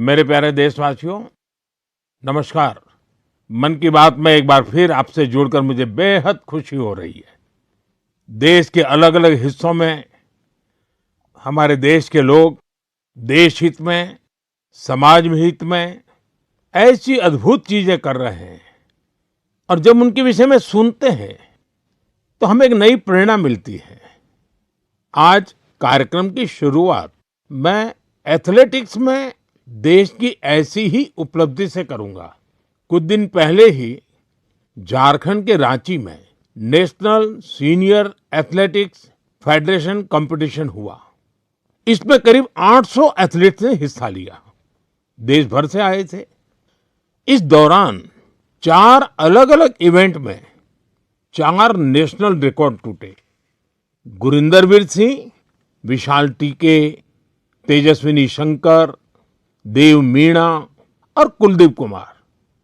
मेरे प्यारे देशवासियों, नमस्कार। मन की बात में एक बार फिर आपसे जुड़कर मुझे बेहद खुशी हो रही है। देश के अलग-अलग हिस्सों में हमारे देश के लोग देश हित में, समाज में हित में ऐसी अद्भुत चीजें कर रहे हैं और जब उनके विषय में सुनते हैं तो हमें एक नई प्रेरणा मिलती है। आज कार्यक्रम की शुरुआत मैं एथलेटिक्स में देश की ऐसी ही उपलब्धि से करूंगा। कुछ दिन पहले ही झारखंड के रांची में national senior athletics federation competition हुआ। इसमें करीब 800 एथलीट्स ने हिस्सा लिया। देश भर से आए थे। इस दौरान 4 अलग-अलग इवेंट में 4 नेशनल रिकॉर्ड टूटे। गुरिंदरवीर सिंह, विशाल टीके, तेजस्विनी शंकर, देव मीणा और कुलदीप कुमार,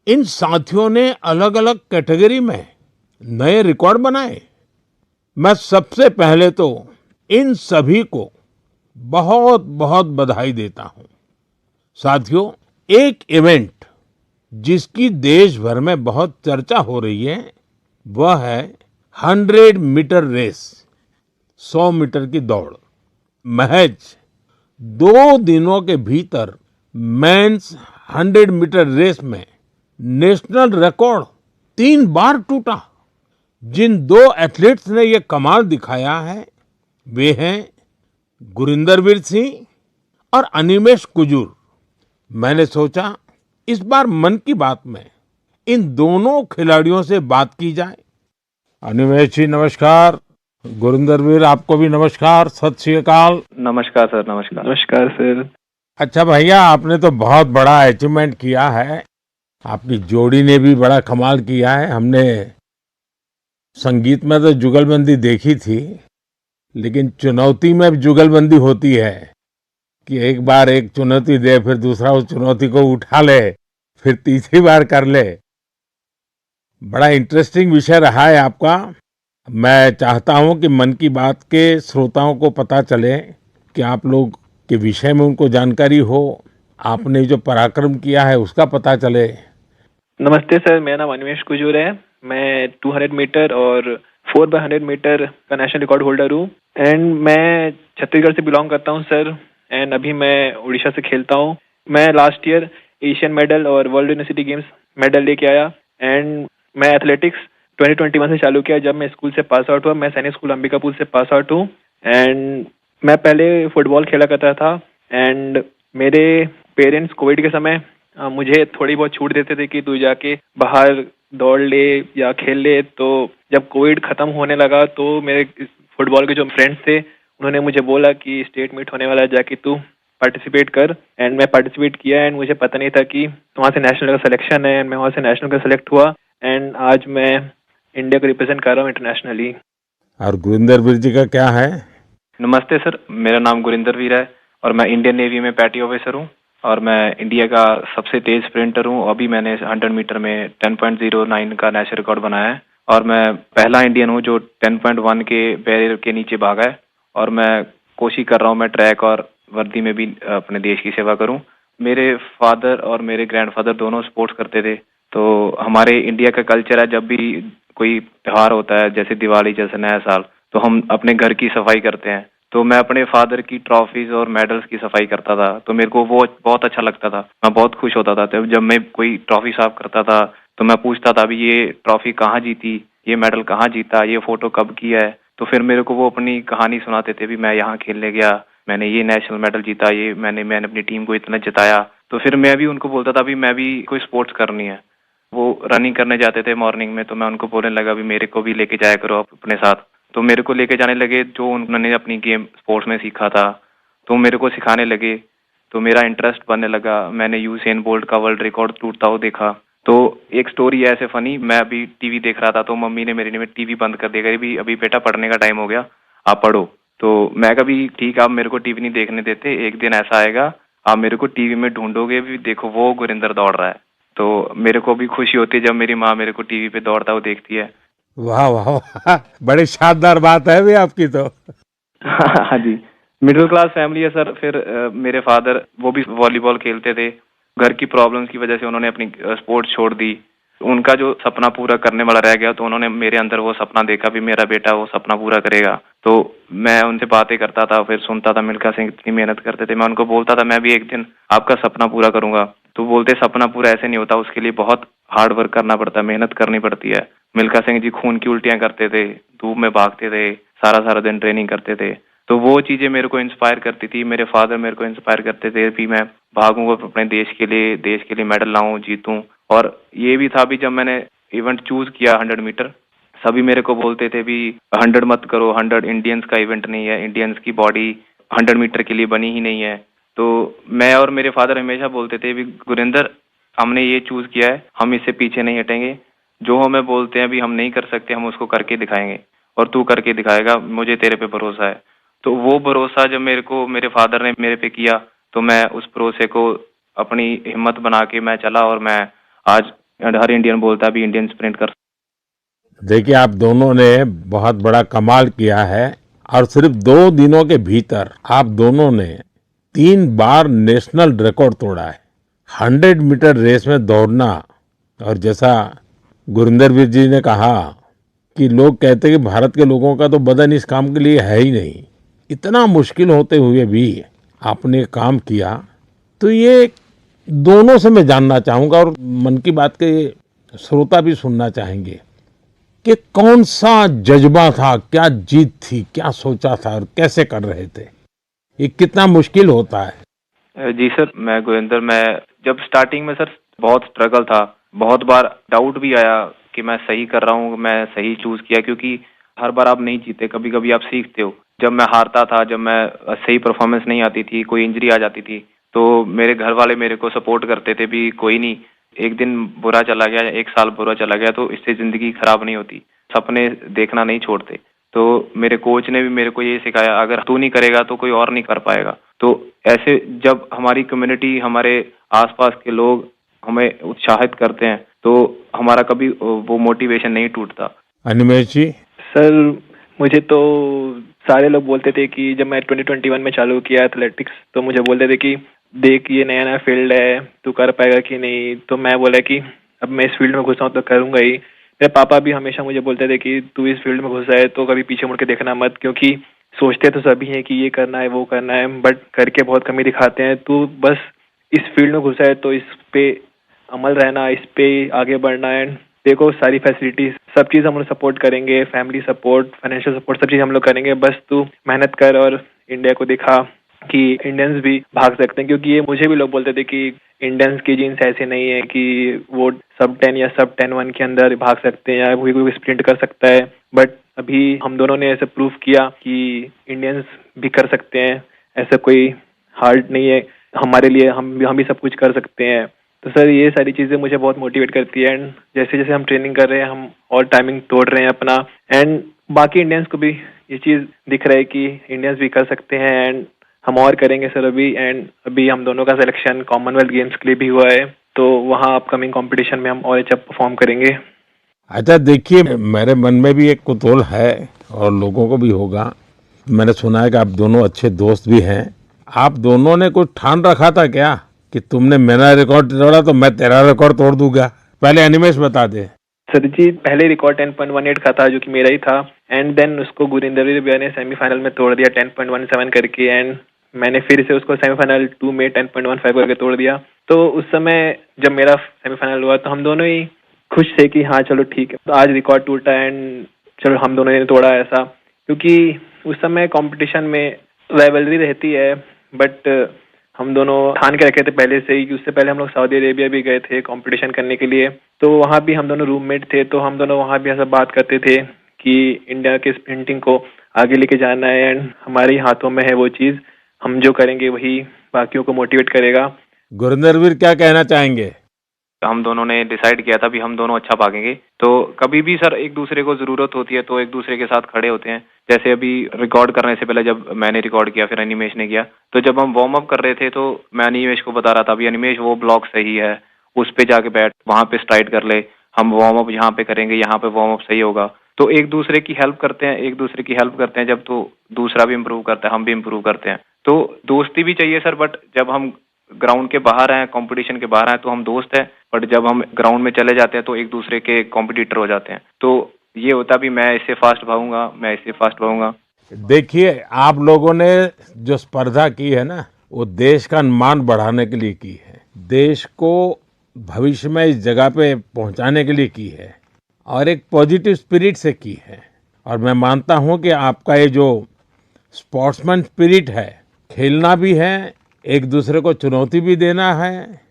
इन साथियों ने अलग-अलग कैटेगरी में नए रिकॉर्ड बनाए। मैं सबसे पहले तो इन सभी को बहुत बहुत बधाई देता हूं। साथियों, एक इवेंट जिसकी देश भर में बहुत चर्चा हो रही है वह है 100 मीटर रेस, 100 मीटर की दौड़। महज 2 दिनों के भीतर मेंस 100 मीटर रेस में नेशनल रिकॉर्ड 3 बार टूटा। जिन 2 एथलीट्स ने ये कमाल दिखाया है वे हैं गुरिंदरवीर सिंह और अनिमेष कुजूर। मैंने सोचा इस बार मन की बात में इन दोनों खिलाड़ियों से बात की जाए। अनिमेष जी नमस्कार, गुरिंदरवीर आपको भी नमस्कार, सत श्री अकाल। नमस्कार सर। नमस्कार। नमस्कार सर। अच्छा भैया, आपने तो बहुत बड़ा अचीवमेंट किया है। आपकी जोड़ी ने भी बड़ा कमाल किया है। हमने संगीत में तो जुगलबंदी देखी थी, लेकिन चुनौती में जुगलबंदी होती है कि एक बार एक चुनौती दे, फिर दूसरा उस चुनौती को उठा ले, फिर तीसरी बार कर ले। बड़ा इंटरेस्टिंग विषय रहा है आपका। मैं चाहता हूं कि मन की बात के श्रोताओं को पता चले कि आप लोग के विषय में उनको जानकारी हो, आपने जो पराक्रम किया है उसका पता चले। नमस्ते सर, मेरा नाम अनिमेष कुजूर है। मैं 200 मीटर और 4x100 मीटर का नेशनल रिकॉर्ड होल्डर हूँ एंड मैं छत्तीसगढ़ से बिलोंग करता हूँ सर। एंड अभी मैं उड़ीसा से खेलता हूँ। मैं लास्ट ईयर एशियन मेडल और वर्ल्ड यूनिवर्सिटी गेम्स मेडल लेके आया एंड मैं एथलेटिक्स 2021 से चालू किया जब मैं स्कूल से पास आउट हुआ। मैं सैनिक स्कूल अंबिकापुर से पास आउट हूँ एंड मैं पहले फुटबॉल खेला करता था एंड मेरे पेरेंट्स कोविड के समय मुझे थोड़ी बहुत छूट देते थे कि तू जाके बाहर दौड़ ले या खेल ले। तो जब कोविड खत्म होने लगा तो मेरे फुटबॉल के जो फ्रेंड्स थे उन्होंने मुझे बोला कि स्टेट मीट होने वाला है, जाके तू पार्टिसिपेट कर। एंड मैं पार्टिसिपेट किया एंड मुझे पता नहीं था कि वहाँ से नेशनल का सिलेक्शन है एंड मैं वहाँ से नेशनल का सिलेक्ट हुआ एंड आज मैं इंडिया को रिप्रेजेंट कर रहा हूँ इंटरनेशनली। और गुरिंदरवीर जी का क्या है? नमस्ते सर, मेरा नाम गुरिंदरवीर है और मैं इंडियन नेवी में पैटी ऑफिसर हूँ और मैं इंडिया का सबसे तेज स्प्रिंटर हूँ। अभी मैंने 100 मीटर में 10.09 का नेशनल रिकॉर्ड बनाया है और मैं पहला इंडियन हूँ जो 10.1 के बैरियर के नीचे भागा है और मैं कोशिश कर रहा हूँ मैं ट्रैक और वर्दी में भी अपने देश की सेवा करूँ। मेरे फादर और मेरे ग्रैंडफादर दोनों स्पोर्ट्स करते थे, तो हमारे इंडिया का कल्चर है जब भी कोई त्योहार होता है जैसे दिवाली जैसे नया साल, तो हम अपने घर की सफाई करते हैं। तो मैं अपने फादर की ट्रॉफीज और मेडल्स की सफाई करता था, तो मेरे को वो बहुत अच्छा लगता था। मैं बहुत खुश होता था जब मैं कोई ट्रॉफी साफ करता था तो मैं पूछता था अभी ये ट्रॉफी कहाँ जीती, ये मेडल कहाँ जीता, ये फोटो कब की है। तो फिर मेरे को वो अपनी कहानी सुनाते थे भी मैं यहाँ खेलने गया, मैंने ये नेशनल मेडल जीता, ये मैंने अपनी टीम को इतना जिताया। तो फिर मैं भी उनको बोलता था भी मैं भी कोई स्पोर्ट्स करनी है। वो रनिंग करने जाते थे मॉर्निंग में, तो मैं उनको बोलने लगा भी मेरे को भी लेके जाया करो आप अपने साथ। तो मेरे को लेके जाने लगे, जो उन्होंने अपनी गेम स्पोर्ट्स में सीखा था तो मेरे को सिखाने लगे, तो मेरा इंटरेस्ट बनने लगा। मैंने यूसेन बोल्ट का वर्ल्ड रिकॉर्ड टूटता हुआ देखा। तो एक स्टोरी है ऐसे फनी, मैं अभी टीवी देख रहा था तो मम्मी ने मेरे लिए टीवी बंद कर दिया, भी अभी बेटा पढ़ने का टाइम हो गया, आप पढ़ो। तो मैं कभी ठीक, आप मेरे को टीवी नहीं देखने देते, एक दिन ऐसा आएगा आप मेरे को टीवी में ढूंढोगे भी, देखो वो गुरिंदर दौड़ रहा है। तो मेरे को भी खुशी होती है जब मेरी माँ मेरे को टीवी पे दौड़ता हुआ देखती है। वाह वाह वाह, बड़ी शानदार बात है भी आपकी तो। हाँ जी। मिडिल क्लास फैमिली है सर। फिर मेरे फादर वो भी वॉलीबॉल खेलते थे। घर की प्रॉब्लम्स की वजह से उन्होंने अपनी स्पोर्ट्स छोड़ दी। उनका जो सपना पूरा करने वाला रह गया, तो उन्होंने मेरे अंदर वो सपना देखा भी मेरा बेटा वो सपना पूरा करेगा। तो मैं उनसे बातें करता था, फिर सुनता था मिल्खा सिंह इतनी मेहनत करते थे। मैं उनको बोलता था मैं भी एक दिन आपका सपना पूरा करूंगा। तो बोलते सपना पूरा ऐसे नहीं होता, उसके लिए बहुत हार्ड वर्क करना पड़ता है, मेहनत करनी पड़ती है। मिल्खा सिंह जी खून की उल्टियां करते थे, धूप में भागते थे, सारा सारा दिन ट्रेनिंग करते थे। तो वो चीजें मेरे को इंस्पायर करती थी। मेरे फादर मेरे को इंस्पायर करते थे कि मैं भागूंगा अपने देश के लिए मेडल लाऊं, जीतूं। और ये भी था भी जब मैंने इवेंट चूज किया 100 मीटर, सभी मेरे को बोलते थे भी 100 मत करो, 100 इंडियंस का इवेंट नहीं है, इंडियंस की बॉडी 100 मीटर के लिए बनी ही नहीं है। तो मैं और मेरे फादर हमेशा बोलते थे भी गुरिंदर, हमने ये चूज किया है, हम इससे पीछे नहीं हटेंगे। जो हमें बोलते हैं भी हम नहीं कर सकते, हम उसको करके दिखाएंगे और तू करके दिखाएगा, मुझे तेरे पे भरोसा है। तो वो भरोसा जब मेरे को मेरे फादर ने मेरे पे किया, तो मैं उस भरोसे को अपनी हिम्मत बना के मैं चला और मैं आज हर इंडियन बोलता है भी इंडियन स्प्रिंट कर। देखिए, आप दोनों ने बहुत बड़ा कमाल किया है और सिर्फ 2 दिनों के भीतर आप दोनों ने 3 बार नेशनल रिकॉर्ड तोड़ा है। 100 मीटर रेस में दौड़ना, और जैसा गुरिंदर वीर जी ने कहा कि लोग कहते हैं कि भारत के लोगों का तो बदन इस काम के लिए है ही नहीं, इतना मुश्किल होते हुए भी आपने काम किया। तो ये दोनों से मैं जानना चाहूंगा, और मन की बात के श्रोता भी सुनना चाहेंगे कि कौन सा जज्बा था, क्या जीत थी, क्या सोचा था और कैसे कर रहे थे? ये कितना मुश्किल होता है? जी सर, मैं गुरिंदर, मैं जब स्टार्टिंग में सर बहुत स्ट्रगल था, बहुत बार डाउट भी आया कि मैं सही कर रहा हूँ, मैं सही चूज किया, क्योंकि हर बार आप नहीं जीते, कभी कभी आप सीखते हो। जब मैं हारता था, जब मैं सही परफॉर्मेंस नहीं आती थी, कोई इंजरी आ जाती थी, तो मेरे घर वाले मेरे को सपोर्ट करते थे भी कोई नहीं, एक दिन बुरा चला गया, एक साल बुरा चला गया तो इससे जिंदगी खराब नहीं होती, सपने देखना नहीं छोड़ते। तो मेरे कोच ने भी मेरे को ये सिखाया, अगर तू नहीं करेगा तो कोई और नहीं कर पाएगा। तो ऐसे जब हमारी कम्युनिटी, हमारे आसपास के लोग हमें उत्साहित करते हैं, तो हमारा कभी वो मोटिवेशन नहीं टूटता। अनिमेश जी? सर मुझे तो सारे लोग बोलते थे कि जब मैं 2021 में चालू किया एथलेटिक्स, तो मुझे बोलते थे कि देख ये नया नया फील्ड है, तू कर पाएगा कि नहीं। तो मैं बोला कि अब मैं इस फील्ड में घुसा हूँ तो करूंगा ही। मेरे पापा भी हमेशा मुझे बोलते थे कि तू इस फील्ड में घुसा है तो कभी पीछे मुड़ के देखना मत, क्योंकि सोचते तो सभी हैं कि ये करना है वो करना है, बट करके बहुत कमी दिखाते हैं। तू बस इस फील्ड में घुसा है तो इस पे अमल रहना, इस पे आगे बढ़ना है। देखो सारी फैसिलिटीज, सब चीज़ हम लोग सपोर्ट करेंगे, फैमिली सपोर्ट, फाइनेंशियल सपोर्ट, सब चीज़ हम लोग करेंगे। बस तू मेहनत कर और इंडिया को दिखा कि इंडियंस भी भाग सकते हैं। क्योंकि ये मुझे भी लोग बोलते थे कि इंडियंस की जीन्स ऐसे नहीं है कि वो सब 10 या सब 10-1 के अंदर भाग सकते हैं या कोई स्प्रिंट कर सकता है। बट अभी हम दोनों ने ऐसे प्रूव किया कि इंडियंस भी कर सकते हैं, ऐसा कोई हार्ड नहीं है हमारे लिए, हम भी सब कुछ कर सकते हैं। तो सर ये सारी चीज़ें मुझे बहुत मोटिवेट करती है। एंड जैसे जैसे हम ट्रेनिंग कर रहे हैं, हम और टाइमिंग तोड़ रहे हैं अपना, एंड बाकी इंडियंस को भी ये चीज़ दिख रहा है कि इंडियंस भी कर सकते हैं, एंड हम और करेंगे सर अभी। एंड अभी हम दोनों का सिलेक्शन कॉमनवेल्थ गेम्स के लिए भी हुआ है, तो वहाँ अपकमिंग कंपटीशन में हम और अच्छा परफॉर्म करेंगे। अच्छा, देखिए, मेरे मन में भी एक कुतूहल है और लोगों को भी होगा। मैंने सुना है कि आप दोनों अच्छे दोस्त भी हैं। आप दोनों ने कुछ ठान रखा था क्या कि तुमने मेरा रिकॉर्ड तोड़ा तो मैं तेरा रिकॉर्ड तोड़ दूंगा? पहले अनिमेश बता दे। सर जी पहले रिकॉर्ड 10.18 का था, जो कि मेरा ही था। एंड देन उसको गुरिंदर भैया ने सेमीफाइनल में तोड़ दिया 10.17 करके। एंड मैंने फिर से उसको सेमीफाइनल 2 में 10.15 करके तोड़ दिया। तो उस समय जब मेरा सेमीफाइनल हुआ तो हम दोनों ही खुश थे कि हाँ चलो ठीक है, तो आज रिकॉर्ड टूटा एंड चलो हम दोनों ने तोड़ा ऐसा। क्योंकि उस समय कंपटीशन में राइवलरी रहती है, बट हम दोनों ठान के रखे थे पहले से ही कि उससे पहले हम लोग सऊदी अरेबिया भी गए थे कंपटीशन करने के लिए। तो वहाँ भी हम दोनों रूममेट थे, तो हम दोनों वहाँ भी ऐसा बात करते थे कि इंडिया के स्प्रिंटिंग को आगे लेके जाना है, एंड हमारे ही हाथों में है वो चीज़। हम जो करेंगे वही बाकियों को मोटिवेट करेगा। गुरिंदर वीर क्या कहना चाहेंगे? हम दोनों ने डिसाइड किया था भी हम दोनों अच्छा भागेंगे। तो कभी भी सर एक दूसरे को जरूरत होती है तो एक दूसरे के साथ खड़े होते हैं। जैसे अभी रिकॉर्ड करने से पहले जब मैंने रिकॉर्ड किया, फिर अनिमेश ने किया, तो जब हम वार्म अप कर रहे थे तो मैं अनिमेश को बता रहा था, अभी अनिमेश वो ब्लॉक सही है, उस पे जाके बैठ, वहां पे स्ट्राइड कर ले, हम वार्म अप यहाँ पे करेंगे, यहाँ पे वार्म अप सही होगा। तो एक दूसरे की हेल्प करते हैं, एक दूसरे की हेल्प करते हैं जब, तो दूसरा भी इम्प्रूव करता है, हम भी इम्प्रूव करते हैं। तो दोस्ती भी चाहिए सर, बट जब हम ग्राउंड के बाहर हैं, कंपटीशन के बाहर हैं, तो हम दोस्त हैं, बट जब हम ग्राउंड में चले जाते हैं तो एक दूसरे के कॉम्पिटिटर हो जाते हैं। तो ये होता भी, मैं इससे फास्ट भागूंगा, मैं इससे फास्ट भागूंगा। देखिए, आप लोगों ने जो स्पर्धा की है ना, वो देश का मान बढ़ाने के लिए की है, देश को भविष्य में इस जगह पे पहुंचाने के लिए की है और एक पॉजिटिव स्पिरिट से की है। और मैं मानता हूं कि आपका ये जो स्पोर्ट्समैन स्पिरिट है, खेलना भी है, एक दूसरे को चुनौती भी देना है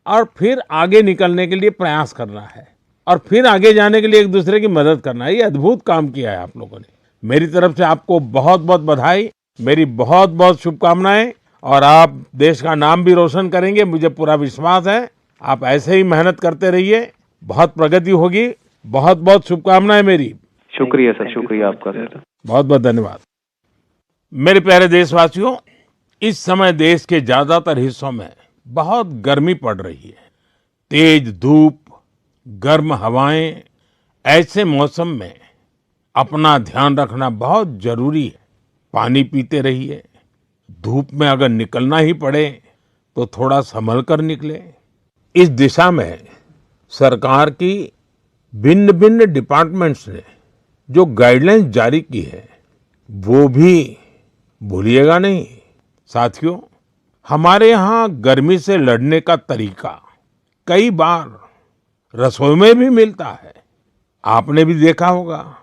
और फिर आगे निकलने के लिए प्रयास करना है और फिर आगे जाने के लिए एक दूसरे की मदद करना है। ये अद्भुत काम किया है आप लोगों ने। मेरी तरफ से आपको बहुत बहुत बधाई, मेरी बहुत बहुत शुभकामनाएं और आप देश का नाम भी रोशन करेंगे, मुझे पूरा विश्वास है। आप ऐसे ही मेहनत करते रहिए, बहुत प्रगति होगी। बहुत बहुत शुभकामनाएं मेरी। शुक्रिया सर, शुक्रिया आपका सर। बहुत बहुत धन्यवाद। मेरे प्यारे देशवासियों, इस समय देश के ज्यादातर हिस्सों में बहुत गर्मी पड़ रही है। तेज धूप, गर्म हवाएं, ऐसे मौसम में अपना ध्यान रखना बहुत जरूरी है। पानी पीते रहिए। धूप में अगर निकलना ही पड़े तो थोड़ा संभल कर निकले। इस दिशा में सरकार की भिन्न भिन्न डिपार्टमेंट्स ने जो गाइडलाइंस जारी की है, वो भी भूलिएगा नहीं। साथियों, हमारे यहाँ गर्मी से लड़ने का तरीका कई बार रसोई में भी मिलता है। आपने भी देखा होगा,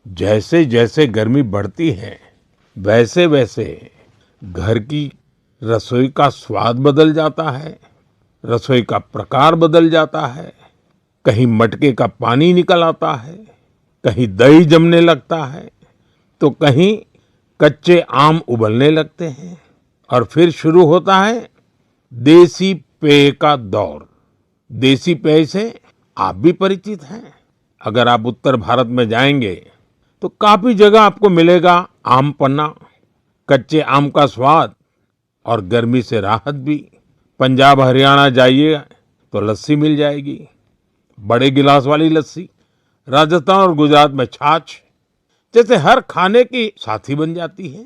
जैसे जैसे गर्मी बढ़ती है वैसे वैसे घर की रसोई का स्वाद बदल जाता है, रसोई का प्रकार बदल जाता है। कहीं मटके का पानी निकल आता है, कहीं दही जमने लगता है, तो कहीं कच्चे आम उबलने लगते हैं और फिर शुरू होता है देसी पेय का दौर। देसी पेय से आप भी परिचित हैं। अगर आप उत्तर भारत में जाएंगे तो काफी जगह आपको मिलेगा आम पन्ना, कच्चे आम का स्वाद और गर्मी से राहत भी। पंजाब हरियाणा जाइए तो लस्सी मिल जाएगी, बड़े गिलास वाली लस्सी। राजस्थान और गुजरात में छाछ जैसे हर खाने की साथी बन जाती है।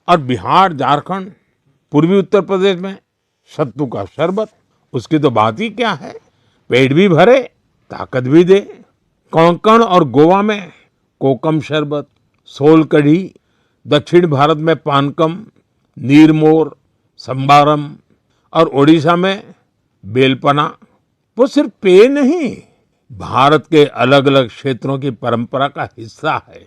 और बिहार, झारखंड, पूर्वी उत्तर प्रदेश में सत्तू का शरबत, उसकी तो बात ही क्या है, पेट भी भरे, ताकत भी दे। कोंकण और गोवा में कोकम शरबत, सोल कढ़ी, दक्षिण भारत में पानकम, नीरमोर, संबारम और ओडिशा में बेलपना। वो सिर्फ पेय नहीं, भारत के अलग अलग क्षेत्रों की परंपरा का हिस्सा है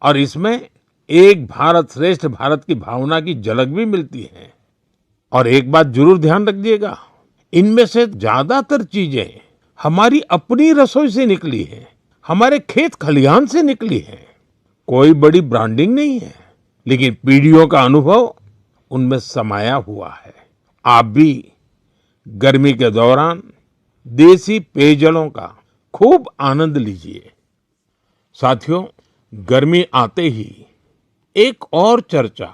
और इसमें एक भारत श्रेष्ठ भारत की भावना की झलक भी मिलती है। और एक बात जरूर ध्यान रखिएगा, इनमें से ज्यादातर चीजें हमारी अपनी रसोई से निकली है, हमारे खेत खलिहान से निकली है। कोई बड़ी ब्रांडिंग नहीं है, लेकिन पीढ़ियों का अनुभव उनमें समाया हुआ है। आप भी गर्मी के दौरान देसी पेयजलों का खूब आनंद लीजिए। साथियों, गर्मी आते ही एक और चर्चा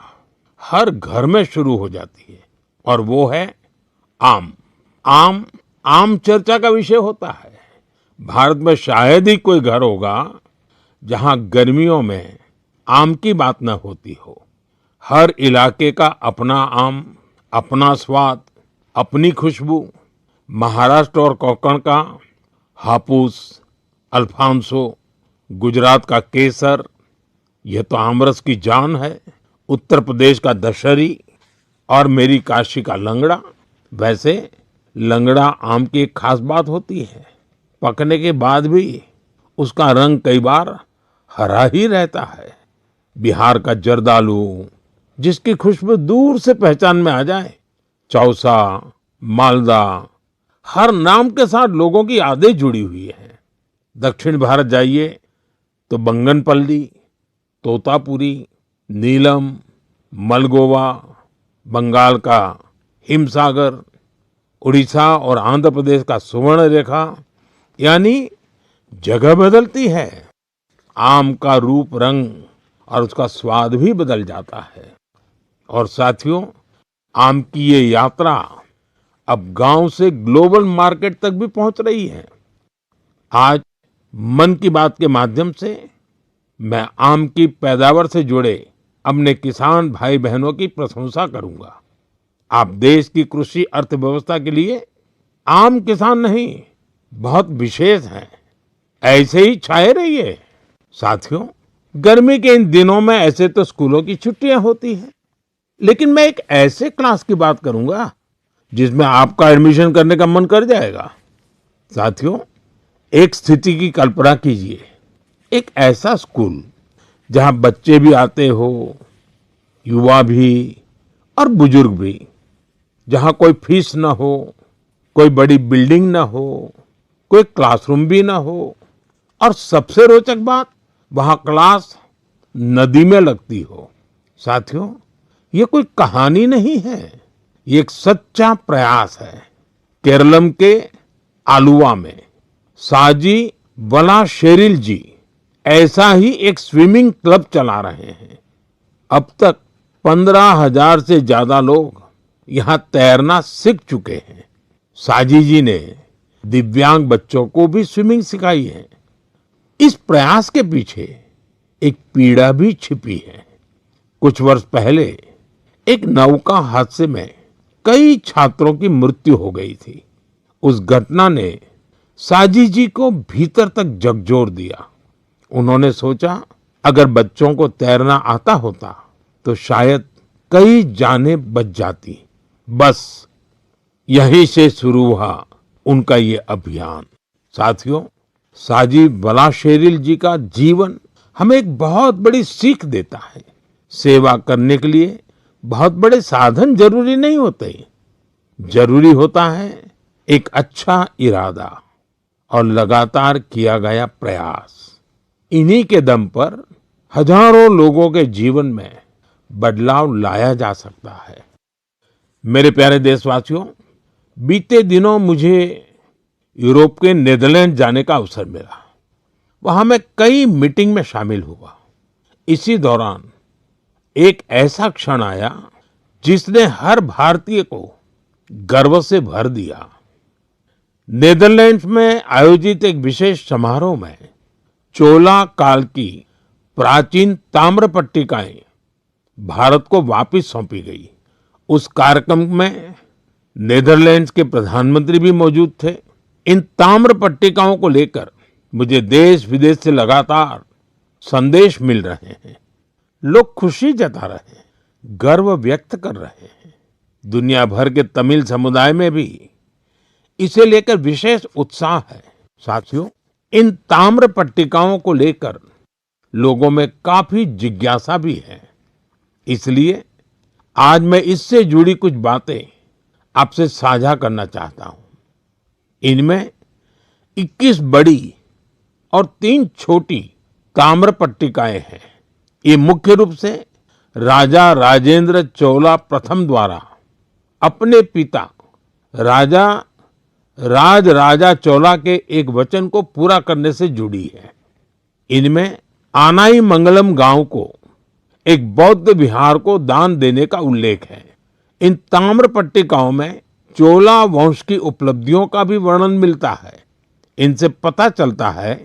हर घर में शुरू हो जाती है और वो है आम। आम आम चर्चा का विषय होता है। भारत में शायद ही कोई घर होगा जहां गर्मियों में आम की न होती हो। हर इलाके का अपना आम, अपना स्वाद, अपनी खुशबू। महाराष्ट्र और कोंकण का हापुस, अल्फांसो, गुजरात का केसर, यह तो आमरस की जान है। उत्तर प्रदेश का दशहरी और मेरी काशी का लंगड़ा। वैसे लंगड़ा आम की एक खास बात होती है, पकने के बाद भी उसका रंग कई बार हरा ही रहता है। बिहार का जर्दालू, जिसकी खुशबू दूर से पहचान में आ जाए। चौसा, मालदा, हर नाम के साथ लोगों की यादें जुड़ी हुई हैं। दक्षिण भारत जाइए तो बंगनपल्ली, तोतापुरी, नीलम, मलगोवा, बंगाल का हिमसागर, उड़ीसा और आंध्र प्रदेश का सुवर्ण रेखा, यानी जगह बदलती है, आम का रूप, रंग और उसका स्वाद भी बदल जाता है। और साथियों, आम की ये यात्रा अब गांव से ग्लोबल मार्केट तक भी पहुंच रही है। आज मन की बात के माध्यम से मैं आम की पैदावार से जुड़े अपने किसान भाई बहनों की प्रशंसा करूंगा। आप देश की कृषि अर्थव्यवस्था के लिए आम किसान नहीं, बहुत विशेष हैं। ऐसे ही छाए रहिए। साथियों, गर्मी के इन दिनों में ऐसे तो स्कूलों की छुट्टियां होती हैं, लेकिन मैं एक ऐसे क्लास की बात करूंगा जिसमें आपका एडमिशन करने का मन कर जाएगा। साथियों, एक स्थिति की कल्पना कीजिए, एक ऐसा स्कूल जहां बच्चे भी आते हो, युवा भी और बुजुर्ग भी, जहां कोई फीस ना हो, कोई बड़ी बिल्डिंग ना हो, कोई क्लासरूम भी ना हो, और सबसे रोचक बात, वहां क्लास नदी में लगती हो। साथियों, ये कोई कहानी नहीं है, ये एक सच्चा प्रयास है। केरलम के आलुवा में साजी वलाशेरिल जी ऐसा ही एक स्विमिंग क्लब चला रहे हैं। अब तक 15,000 से ज्यादा लोग यहाँ तैरना सीख चुके हैं। साजी जी ने दिव्यांग बच्चों को भी स्विमिंग सिखाई है। इस प्रयास के पीछे एक पीड़ा भी छिपी है। कुछ वर्ष पहले एक नौका हादसे में कई छात्रों की मृत्यु हो गई थी। उस घटना ने साजी जी को भीतर तक झकझोर दिया। उन्होंने सोचा, अगर बच्चों को तैरना आता होता तो शायद कई जानें बच जाती। बस यहीं से शुरू हुआ उनका ये अभियान। साथियों, साजी वलाशेरिल जी का जीवन हमें एक बहुत बड़ी सीख देता है। सेवा करने के लिए बहुत बड़े साधन जरूरी नहीं होते, जरूरी होता है एक अच्छा इरादा और लगातार किया गया प्रयास। इन्हीं के दम पर हजारों लोगों के जीवन में बदलाव लाया जा सकता है। मेरे प्यारे देशवासियों, बीते दिनों मुझे यूरोप के नीदरलैंड जाने का अवसर मिला। वहां मैं कई मीटिंग में शामिल हुआ। इसी दौरान एक ऐसा क्षण आया जिसने हर भारतीय को गर्व से भर दिया। नीदरलैंड्स में आयोजित एक विशेष समारोह में चोला काल की प्राचीन ताम्र पट्टिकाएं भारत को वापस सौंपी गई। उस कार्यक्रम में नीदरलैंड्स के प्रधानमंत्री भी मौजूद थे। इन ताम्र पट्टिकाओं को लेकर मुझे देश विदेश से लगातार संदेश मिल रहे हैं। लोग खुशी जता रहे हैं, गर्व व्यक्त कर रहे हैं। दुनिया भर के तमिल समुदाय में भी इसे लेकर विशेष उत्साह है। साथियों, इन ताम्र पट्टिकाओं को लेकर लोगों में काफी जिज्ञासा भी है। इसलिए आज मैं इससे जुड़ी कुछ बातें आपसे साझा करना चाहता हूं। इनमें 21 बड़ी और 3 छोटी ताम्र पट्टिकाएं हैं। ये मुख्य रूप से राजा राजेंद्र चोला प्रथम द्वारा अपने पिता राजा राजा चोला के एक वचन को पूरा करने से जुड़ी है। इनमें आनाई मंगलम गांव को एक बौद्ध विहार को दान देने का उल्लेख है। इन ताम्र पट्टिकाओं में चोला वंश की उपलब्धियों का भी वर्णन मिलता है। इनसे पता चलता है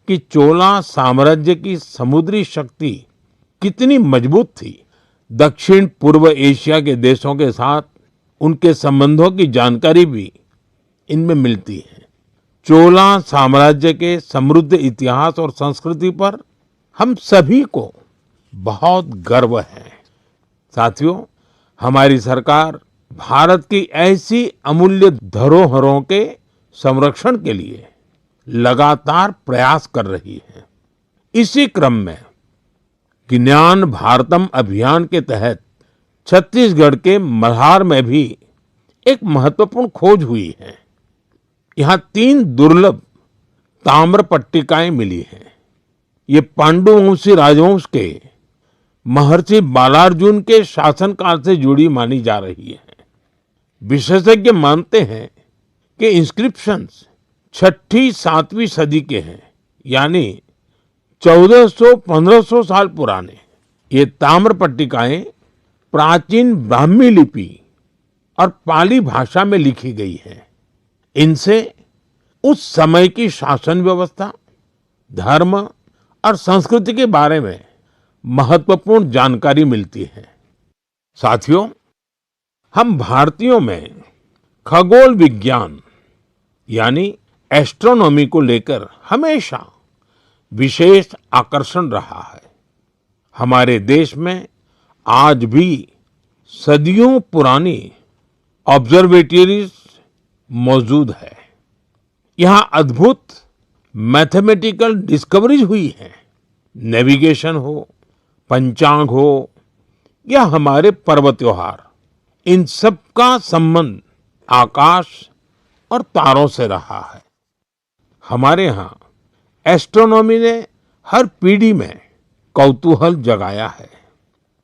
कि चोला साम्राज्य की समुद्री शक्ति कितनी मजबूत थी। दक्षिण पूर्व एशिया के देशों के साथ उनके संबंधों की जानकारी भी इनमें मिलती है। चोला साम्राज्य के समृद्ध इतिहास और संस्कृति पर हम सभी को बहुत गर्व है। साथियों, हमारी सरकार भारत की ऐसी अमूल्य धरोहरों के संरक्षण के लिए लगातार प्रयास कर रही है। इसी क्रम में ज्ञान भारतम अभियान के तहत छत्तीसगढ़ के मल्हार में भी एक महत्वपूर्ण खोज हुई है। यहाँ 3 दुर्लभ ताम्र पट्टिकाएं मिली हैं। ये पांडुवंशी राजवंश के महर्षि बालार्जुन के शासनकाल से जुड़ी मानी जा रही है। विशेषज्ञ मानते हैं कि इंस्क्रिप्शंस 6ठी 7वीं सदी के हैं, यानी 1400-1500 साल पुराने। ये ताम्र पट्टिकाएं प्राचीन ब्राह्मी लिपि और पाली भाषा में लिखी गई है। इनसे उस समय की शासन व्यवस्था, धर्म और संस्कृति के बारे में महत्वपूर्ण जानकारी मिलती है। साथियों, हम भारतीयों में खगोल विज्ञान यानी एस्ट्रोनॉमी को लेकर हमेशा विशेष आकर्षण रहा है। हमारे देश में आज भी सदियों पुरानी ऑब्जर्वेटरीज मौजूद है। यहाँ अद्भुत मैथमेटिकल डिस्कवरीज हुई है। नेविगेशन हो, पंचांग हो या हमारे पर्व त्योहार, इन सब का संबंध आकाश और तारों से रहा है। हमारे यहाँ एस्ट्रोनॉमी ने हर पीढ़ी में कौतूहल जगाया है,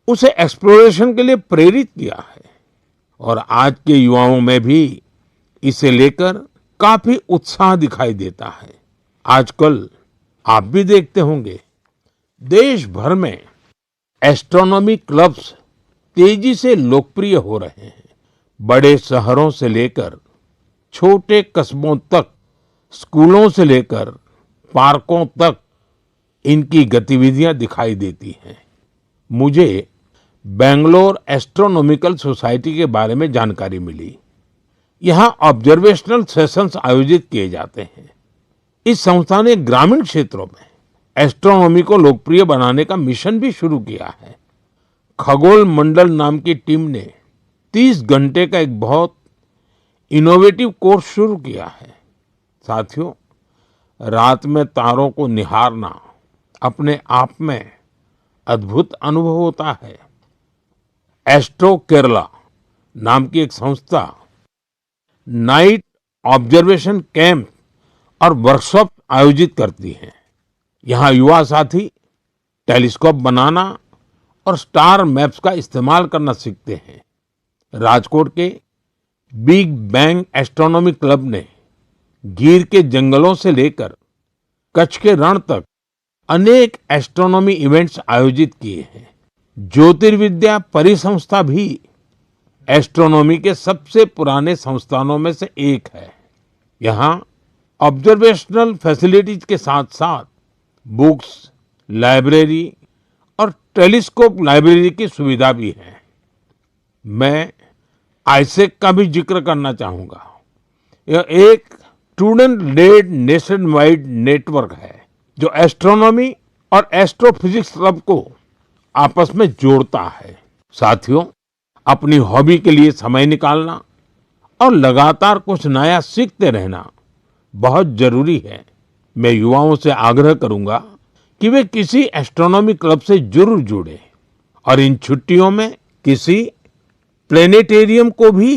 उसे एक्सप्लोरेशन के लिए प्रेरित किया है और आज के युवाओं में भी इसे लेकर काफी उत्साह दिखाई देता है। आजकल आप भी देखते होंगे, देश भर में एस्ट्रोनॉमी क्लब्स तेजी से लोकप्रिय हो रहे हैं। बड़े शहरों से लेकर छोटे कस्बों तक, स्कूलों से लेकर पार्कों तक इनकी गतिविधियां दिखाई देती हैं। मुझे बेंगलोर एस्ट्रोनॉमिकल सोसाइटी के बारे में जानकारी मिली। यहाँ ऑब्जर्वेशनल सेशंस आयोजित किए जाते हैं। इस संस्था ने ग्रामीण क्षेत्रों में एस्ट्रोनॉमी को लोकप्रिय बनाने का मिशन भी शुरू किया है। खगोल मंडल नाम की टीम ने 30 घंटे का एक बहुत इनोवेटिव कोर्स शुरू किया है। साथियों, रात में तारों को निहारना अपने आप में अद्भुत अनुभव होता है। एस्ट्रो केरला नाम की एक संस्था नाइट ऑब्जर्वेशन कैंप और वर्कशॉप आयोजित करती है। यहाँ युवा साथी टेलीस्कोप बनाना और स्टार मैप्स का इस्तेमाल करना सीखते हैं। राजकोट के बिग बैंग एस्ट्रोनॉमी क्लब ने गिर के जंगलों से लेकर कच्छ के रण तक अनेक एस्ट्रोनॉमी इवेंट्स आयोजित किए हैं। ज्योतिर्विद्या परिसंस्था भी एस्ट्रोनॉमी के सबसे पुराने संस्थानों में से एक है। यहाँ ऑब्जर्वेशनल फैसिलिटीज के साथ साथ बुक्स, लाइब्रेरी और टेलीस्कोप लाइब्रेरी की सुविधा भी है। मैं आईसेक का भी जिक्र करना चाहूंगा। यह एक student led nationwide network है जो एस्ट्रोनॉमी और एस्ट्रोफिजिक्स क्लब को आपस में जोड़ता है। साथियों, अपनी हॉबी के लिए समय निकालना और लगातार कुछ नया सीखते रहना बहुत जरूरी है। मैं युवाओं से आग्रह करूंगा कि वे किसी एस्ट्रोनॉमी क्लब से जरूर जुड़े और इन छुट्टियों में किसी प्लेनेटेरियम को भी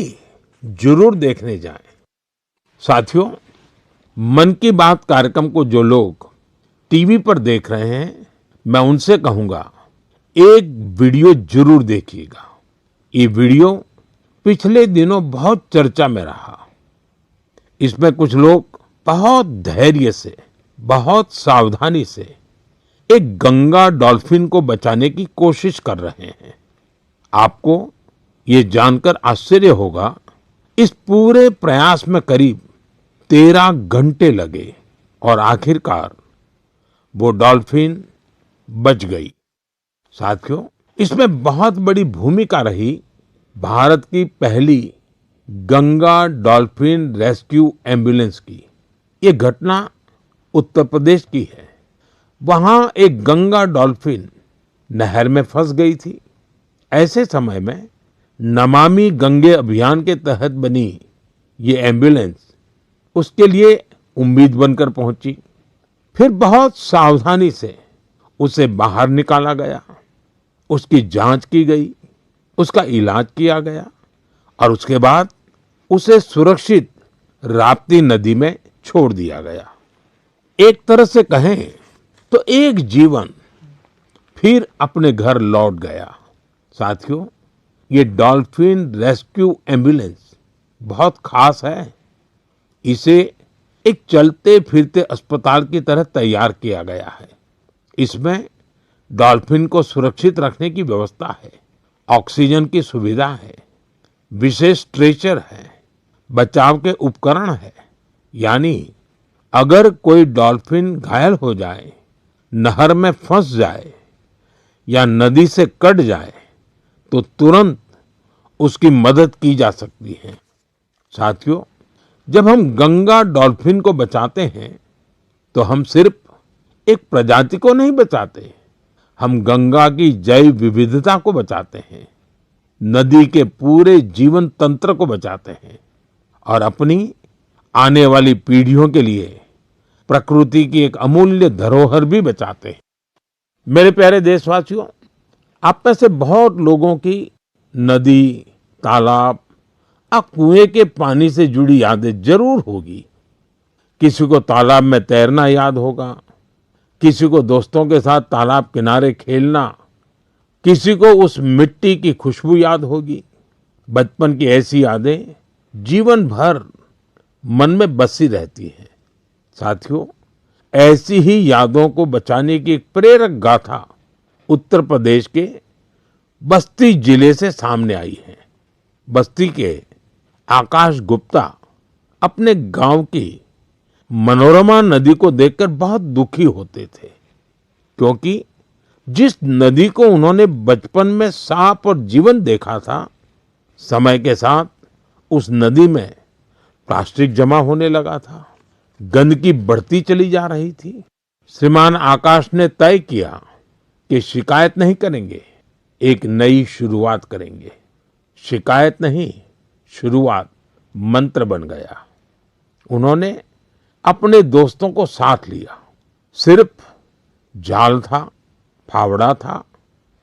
जरूर देखने जाएं। साथियों, मन की बात कार्यक्रम को जो लोग टीवी पर देख रहे हैं, मैं उनसे कहूंगा एक वीडियो जरूर देखिएगा। ये वीडियो पिछले दिनों बहुत चर्चा में रहा। इसमें कुछ लोग बहुत धैर्य से, बहुत सावधानी से एक गंगा डॉल्फिन को बचाने की कोशिश कर रहे हैं। आपको ये जानकर आश्चर्य होगा, इस पूरे प्रयास में करीब 13 घंटे लगे और आखिरकार वो डॉल्फिन बच गई। साथियों, इसमें बहुत बड़ी भूमिका रही भारत की पहली गंगा डॉल्फिन रेस्क्यू एम्बुलेंस की। ये घटना उत्तर प्रदेश की है। वहां एक गंगा डॉल्फिन नहर में फंस गई थी। ऐसे समय में नमामि गंगे अभियान के तहत बनी ये एम्बुलेंस उसके लिए उम्मीद बनकर पहुंची। फिर बहुत सावधानी से उसे बाहर निकाला गया, उसकी जांच की गई, उसका इलाज किया गया और उसके बाद उसे सुरक्षित राप्ती नदी में छोड़ दिया गया। एक तरह से कहें तो एक जीवन फिर अपने घर लौट गया। साथियों, ये डॉल्फिन रेस्क्यू एम्बुलेंस बहुत खास है। इसे एक चलते फिरते अस्पताल की तरह तैयार किया गया है। इसमें डॉल्फिन को सुरक्षित रखने की व्यवस्था है, ऑक्सीजन की सुविधा है, विशेष स्ट्रेचर है, बचाव के उपकरण है। यानी अगर कोई डॉल्फिन घायल हो जाए नहर में फंस जाए या नदी से कट जाए तो तुरंत उसकी मदद की जा सकती है। साथियों, जब हम गंगा डॉल्फिन को बचाते हैं तो हम सिर्फ एक प्रजाति को नहीं बचाते, हम गंगा की जैव विविधता को बचाते हैं, नदी के पूरे जीवन तंत्र को बचाते हैं और अपनी आने वाली पीढ़ियों के लिए प्रकृति की एक अमूल्य धरोहर भी बचाते हैं। मेरे प्यारे देशवासियों, आप में से बहुत लोगों की नदी, तालाब और कुएं के पानी से जुड़ी यादें जरूर होगी। किसी को तालाब में तैरना याद होगा, किसी को दोस्तों के साथ तालाब किनारे खेलना, किसी को उस मिट्टी की खुशबू याद होगी। बचपन की ऐसी यादें जीवन भर मन में बसी रहती हैं। साथियों, ऐसी ही यादों को बचाने की एक प्रेरक गाथा उत्तर प्रदेश के बस्ती जिले से सामने आई है। बस्ती के आकाश गुप्ता अपने गांव की मनोरमा नदी को देखकर बहुत दुखी होते थे, क्योंकि जिस नदी को उन्होंने बचपन में साफ और जीवन देखा था, समय के साथ उस नदी में प्लास्टिक जमा होने लगा था, गंदगी बढ़ती चली जा रही थी। श्रीमान आकाश ने तय किया कि शिकायत नहीं करेंगे, एक नई शुरुआत करेंगे। शिकायत नहीं, शुरुआत मंत्र बन गया। उन्होंने अपने दोस्तों को साथ लिया। सिर्फ जाल था, फावड़ा था,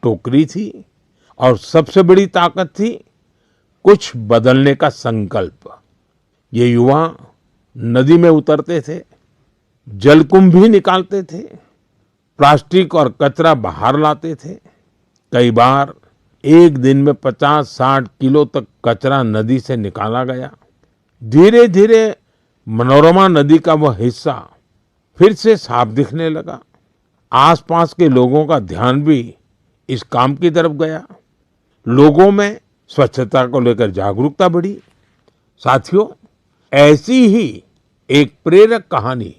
टोकरी थी और सबसे बड़ी ताकत थी कुछ बदलने का संकल्प। ये युवा नदी में उतरते थे, जलकुंभ भी निकालते थे, प्लास्टिक और कचरा बाहर लाते थे। कई बार एक दिन में 50-60 किलो तक कचरा नदी से निकाला गया। धीरे धीरे मनोरमा नदी का वह हिस्सा फिर से साफ दिखने लगा। आसपास के लोगों का ध्यान भी इस काम की तरफ गया। लोगों में स्वच्छता को लेकर जागरूकता बढ़ी। साथियों, ऐसी ही एक प्रेरक कहानी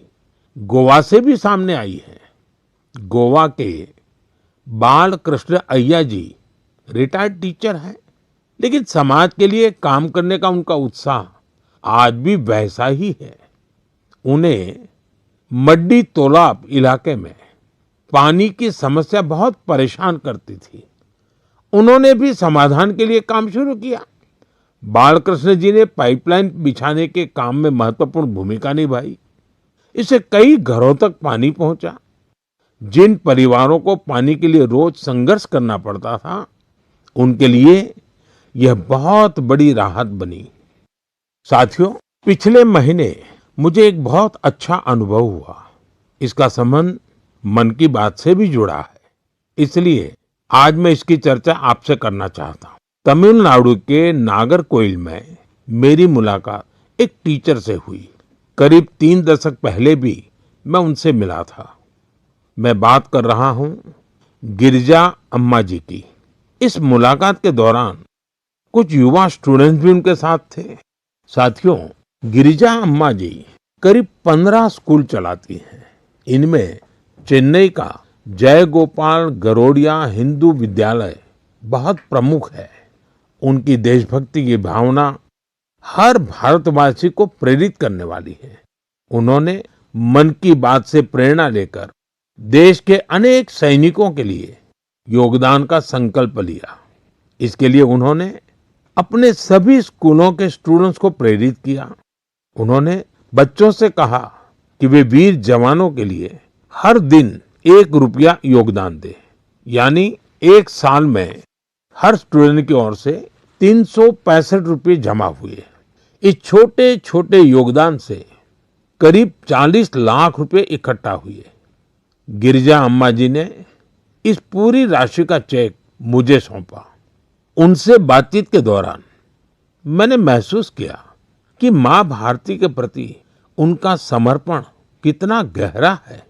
गोवा से भी सामने आई है। गोवा के बाल कृष्ण अय्या जी रिटायर्ड टीचर हैं, लेकिन समाज के लिए काम करने का उनका उत्साह आज भी वैसा ही है। उन्हें मड्डी तोलाब इलाके में पानी की समस्या बहुत परेशान करती थी। उन्होंने भी समाधान के लिए काम शुरू किया। बालकृष्ण जी ने पाइपलाइन बिछाने के काम में महत्वपूर्ण भूमिका निभाई। इससे कई घरों तक पानी पहुंचा। जिन परिवारों को पानी के लिए रोज संघर्ष करना पड़ता था, उनके लिए यह बहुत बड़ी राहत बनी। साथियों, पिछले महीने मुझे एक बहुत अच्छा अनुभव हुआ। इसका संबंध मन की बात से भी जुड़ा है, इसलिए आज मैं इसकी चर्चा आपसे करना चाहता हूँ। तमिलनाडु के नागरकोइल में मेरी मुलाकात एक टीचर से हुई। करीब 3 दशक पहले भी मैं उनसे मिला था। मैं बात कर रहा हूँ गिरिजा अम्मा जी की। इस मुलाकात के दौरान कुछ युवा स्टूडेंट्स भी उनके साथ थे। साथियों, गिरिजा अम्मा जी करीब 15 स्कूल चलाती हैं। इनमें चेन्नई का जय गोपाल गरोडिया हिंदू विद्यालय बहुत प्रमुख है। उनकी देशभक्ति की भावना हर भारतवासी को प्रेरित करने वाली है। उन्होंने मन की बात से प्रेरणा लेकर देश के अनेक सैनिकों के लिए योगदान का संकल्प लिया। इसके लिए उन्होंने अपने सभी स्कूलों के स्टूडेंट्स को प्रेरित किया। उन्होंने बच्चों से कहा कि वे वीर जवानों के लिए हर दिन 1 रुपया योगदान दें। यानी एक साल में हर स्टूडेंट की ओर से 365 रुपये जमा हुए। इस छोटे छोटे योगदान से करीब 40 लाख रुपए इकट्ठा हुए। गिरिजा अम्मा जी ने इस पूरी राशि का चेक मुझे सौंपा। उनसे बातचीत के दौरान मैंने महसूस किया कि माँ भारती के प्रति उनका समर्पण कितना गहरा है।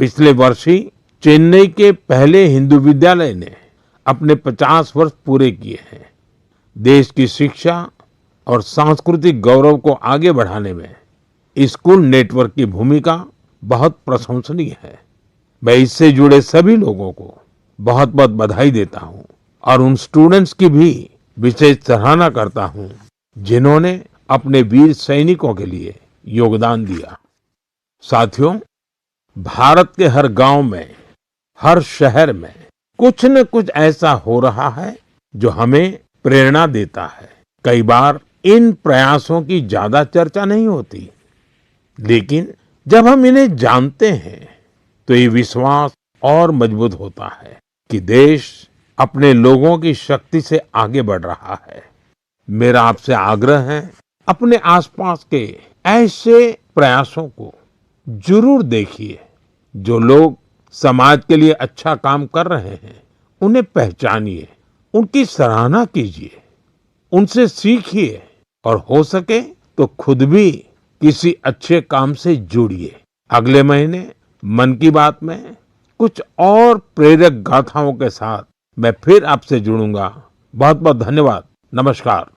पिछले वर्ष ही चेन्नई के पहले हिंदू विद्यालय ने अपने 50 वर्ष पूरे किए हैं। देश की शिक्षा और सांस्कृतिक गौरव को आगे बढ़ाने में स्कूल नेटवर्क की भूमिका बहुत प्रशंसनीय है। मैं इससे जुड़े सभी लोगों को बहुत बहुत बधाई देता हूं और उन स्टूडेंट्स की भी विशेष सराहना करता हूं जिन्होंने अपने वीर सैनिकों के लिए योगदान दिया। साथियों, भारत के हर गांव में, हर शहर में कुछ न कुछ ऐसा हो रहा है जो हमें प्रेरणा देता है। कई बार इन प्रयासों की ज्यादा चर्चा नहीं होती, लेकिन जब हम इन्हें जानते हैं तो ये विश्वास और मजबूत होता है कि देश अपने लोगों की शक्ति से आगे बढ़ रहा है। मेरा आपसे आग्रह है, अपने आसपास के ऐसे प्रयासों को जरूर देखिए। जो लोग समाज के लिए अच्छा काम कर रहे हैं, उन्हें पहचानिए, उनकी सराहना कीजिए, उनसे सीखिए और हो सके तो खुद भी किसी अच्छे काम से जुड़िए। अगले महीने मन की बात में कुछ और प्रेरक गाथाओं के साथ मैं फिर आपसे जुड़ूंगा। बहुत बहुत धन्यवाद। नमस्कार।